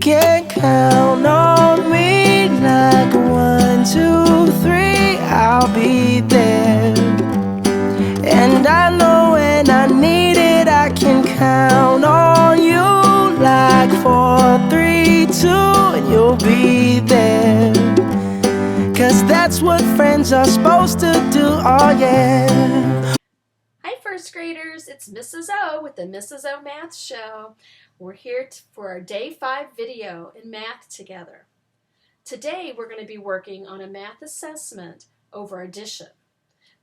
can count on me like 1, 2, 3, I'll be there. And I know when I need it, I can count on you like 4, 3, 2, and you'll be there. 'Cause that's what friends are supposed to do, oh yeah. Hi first graders, it's Mrs. O with the Mrs. O Math Show. We're here for our Day 5 video in math together. Today we're going to be working on a math assessment over addition.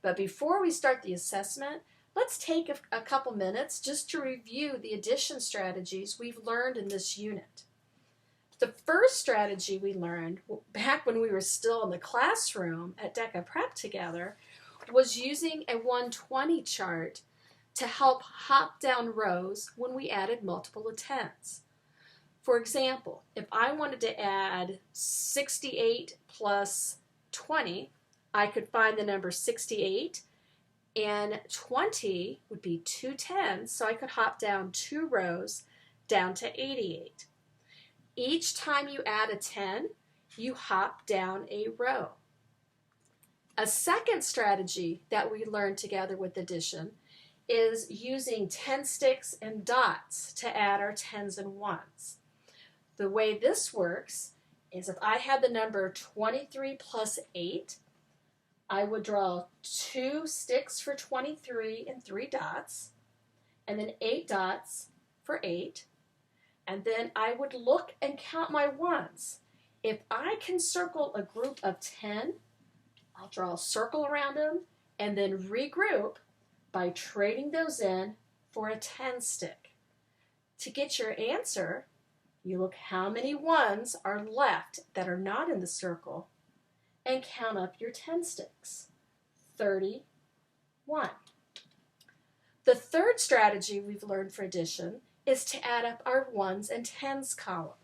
But before we start the assessment, let's take a couple minutes just to review the addition strategies we've learned in this unit. The first strategy we learned back when we were still in the classroom at DECA Prep together was using a 120 chart to help hop down rows when we added multiple of tens. For example, if I wanted to add 68 plus 20, I could find the number 68, and 20 would be 2 tens, so I could hop down 2 rows down to 88. Each time you add a 10, you hop down a row. A second strategy that we learned together with addition is using 10 sticks and dots to add our tens and ones. The way this works is if I had the number 23 plus 8, I would draw 2 sticks for 23 and 3 dots, and then 8 dots for 8. And then I would look and count my ones. If I can circle a group of 10, I'll draw a circle around them and then regroup by trading those in for a 10 stick. To get your answer, you look how many ones are left that are not in the circle and count up your 10 sticks. 31. The third strategy we've learned for addition is to add up our ones and tens column.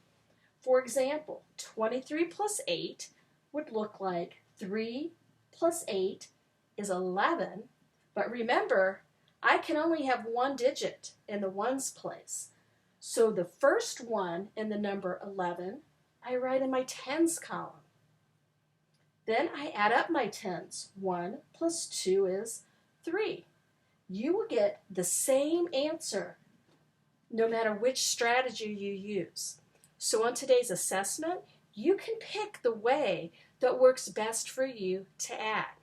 For example, 23 plus 8 would look like 3 plus 8 is 11, but remember, I can only have one digit in the ones place. So the first one in the number 11, I write in my tens column. Then I add up my tens. 1 plus 2 is 3. You will get the same answer no matter which strategy you use. So on today's assessment, you can pick the way that works best for you to add.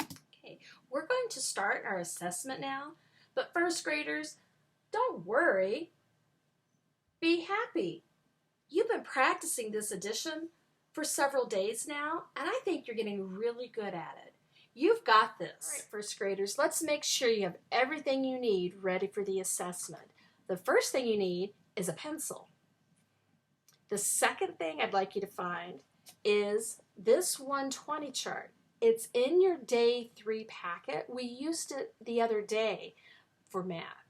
Okay, we're going to start our assessment now, but first graders, don't worry, be happy. You've been practicing this addition for several days now, and I think you're getting really good at it. You've got this. All right, first graders, let's make sure you have everything you need ready for the assessment. The first thing you need is a pencil. The second thing I'd like you to find is this 120 chart. It's in your day 3 packet. We used it the other day for math.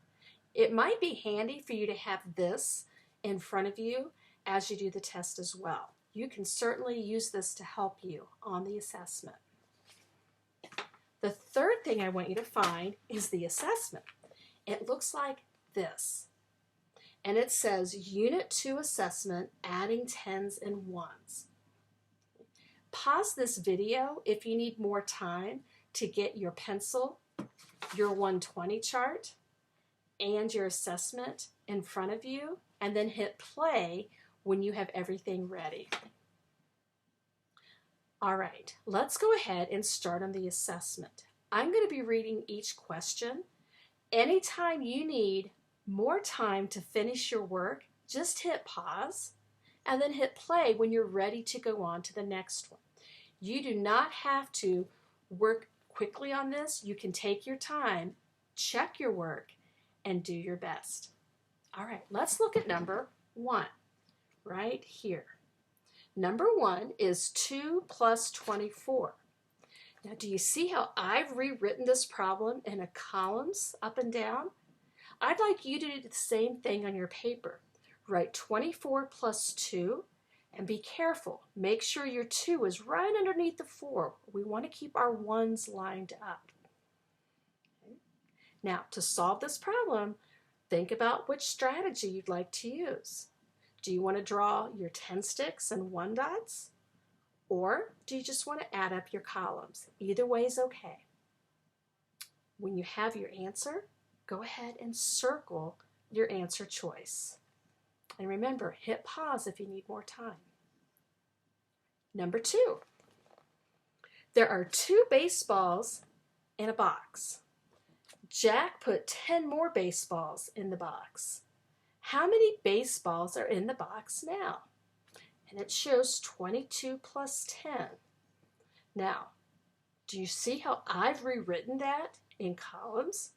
It might be handy for you to have this in front of you as you do the test as well. You can certainly use this to help you on the assessment. The third thing I want you to find is the assessment. It looks like this. And it says Unit 2 Assessment, Adding Tens and Ones. Pause this video if you need more time to get your pencil, your 120 chart, and your assessment in front of you, and then hit play when you have everything ready. All right, let's go ahead and start on the assessment. I'm going to be reading each question. Anytime you need more time to finish your work, just hit pause and then hit play when you're ready to go on to the next one. You do not have to work quickly on this. You can take your time, check your work, and do your best. All right, let's look at number 1 right here. Number 1 is 2 plus 24. Now, do you see how I've rewritten this problem in a columns up and down? I'd like you to do the same thing on your paper. Write 24 plus 2, and be careful. Make sure your 2 is right underneath the 4. We want to keep our ones lined up. Okay. Now, to solve this problem, think about which strategy you'd like to use. Do you want to draw your 10 sticks and 1 dots? Or do you just want to add up your columns? Either way is okay. When you have your answer, go ahead and circle your answer choice. And remember, hit pause if you need more time. Number 2. There are 2 baseballs in a box. Jack put 10 more baseballs in the box. How many baseballs are in the box now? And it shows 22 plus 10. Now, do you see how I've rewritten that in columns?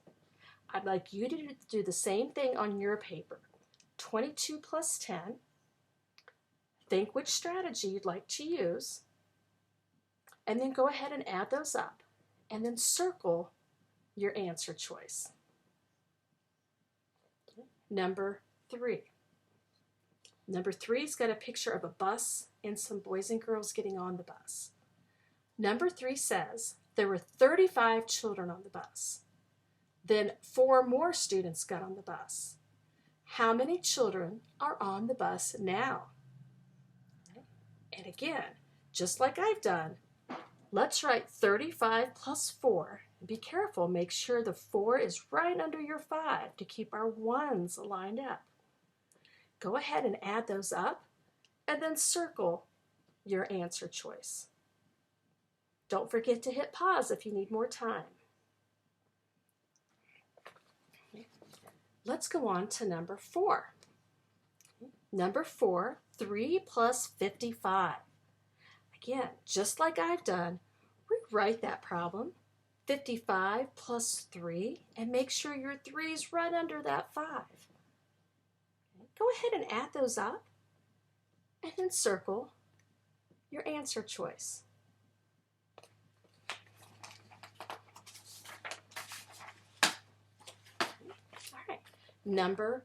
I'd like you to do the same thing on your paper. 22 plus 10. Think which strategy you'd like to use. And then go ahead and add those up. And then circle your answer choice. Number 3. Number 3's got a picture of a bus and some boys and girls getting on the bus. Number 3 says there were 35 children on the bus. Then 4 more students got on the bus. How many children are on the bus now? And again, just like I've done, let's write 35 plus 4. Be careful, make sure the 4 is right under your 5 to keep our 1s lined up. Go ahead and add those up and then circle your answer choice. Don't forget to hit pause if you need more time. Let's go on to number 4. Number 4, 3 plus 55. Again, just like I've done, rewrite that problem. 55 plus 3, and make sure your 3 is right under that 5. Go ahead and add those up, and then circle your answer choice. All right, number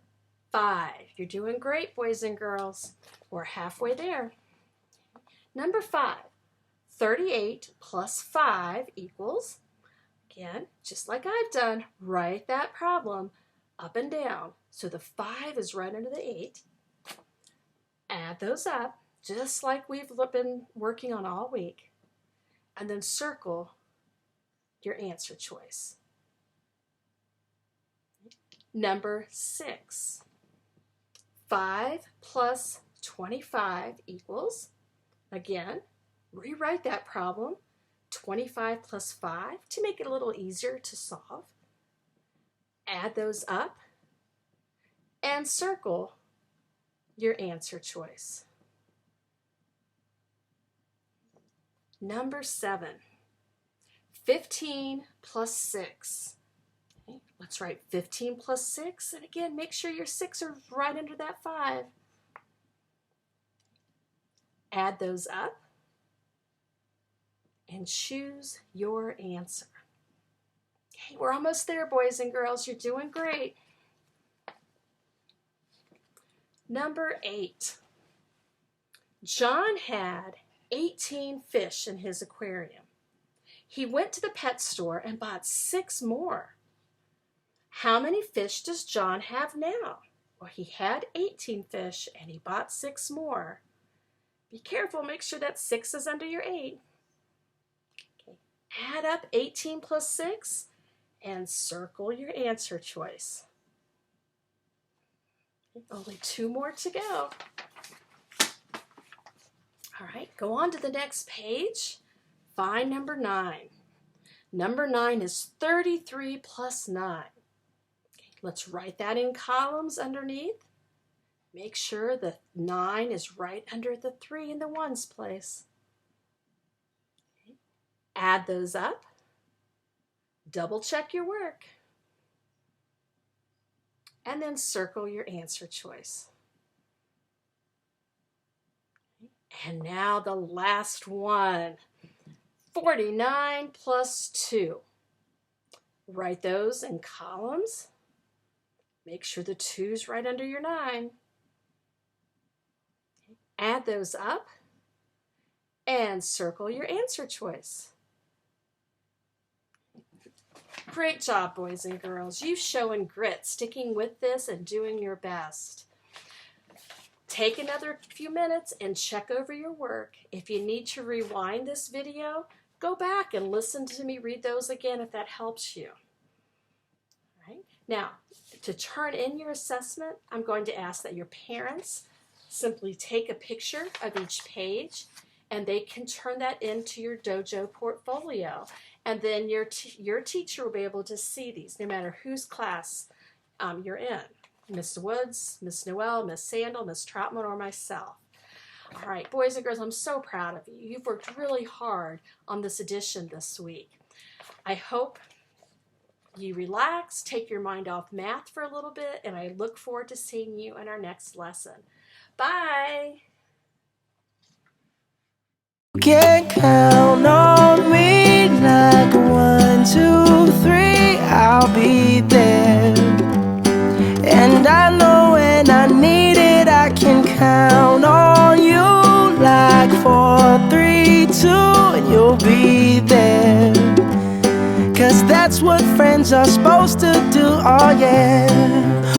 5. You're doing great, boys and girls. We're halfway there. Number 5, 38 plus 5 equals, again, just like I've done, write that problem up and down. So the 5 is right under the 8. Add those up, just like we've been working on all week. And then circle your answer choice. Number 6, 5 plus 25 equals, again, rewrite that problem, 25 plus 5, to make it a little easier to solve. Add those up and circle your answer choice. Number 7, 15 plus 6. Okay, let's write 15 plus 6, and again, make sure your 6 are right under that 5. Add those up and choose your answer. Okay, we're almost there, boys and girls. You're doing great. Number 8. John had 18 fish in his aquarium. He went to the pet store and bought 6 more. How many fish does John have now? Well, he had 18 fish and he bought 6 more. Be careful, make sure that 6 is under your 8. Okay. Add up 18 plus 6 and circle your answer choice. Only 2 more to go. All right, go on to the next page. Find number 9. Number 9 is 33 plus 9. Okay, let's write that in columns underneath. Make sure the 9 is right under the 3 in the 1's place. Okay. Add those up. Double check your work. And then circle your answer choice. And now the last one, 49 plus 2. Write those in columns. Make sure the 2's right under your 9. Add those up and circle your answer choice. Great job, boys and girls. You've shown grit, sticking with this and doing your best. take another few minutes and check over your work. If you need to rewind this video, go back and listen to me read those again if that helps you. All right. Now, to turn in your assessment, I'm going to ask that your parents simply take a picture of each page, and they can turn that into your dojo portfolio. And then your teacher will be able to see these no matter whose class you're in. Miss Woods, Miss Noel, Miss Sandel, Miss Troutman, or myself. All right, boys and girls, I'm so proud of you. You've worked really hard on this edition this week. I hope you relax, take your mind off math for a little bit, and I look forward to seeing you in our next lesson. Bye! You can count on me like 1, 2, 3, I'll be there. And I know when I need it, I can count on you like 4, 3, 2, and you'll be there. 'Cause that's what friends are supposed to do, oh yeah.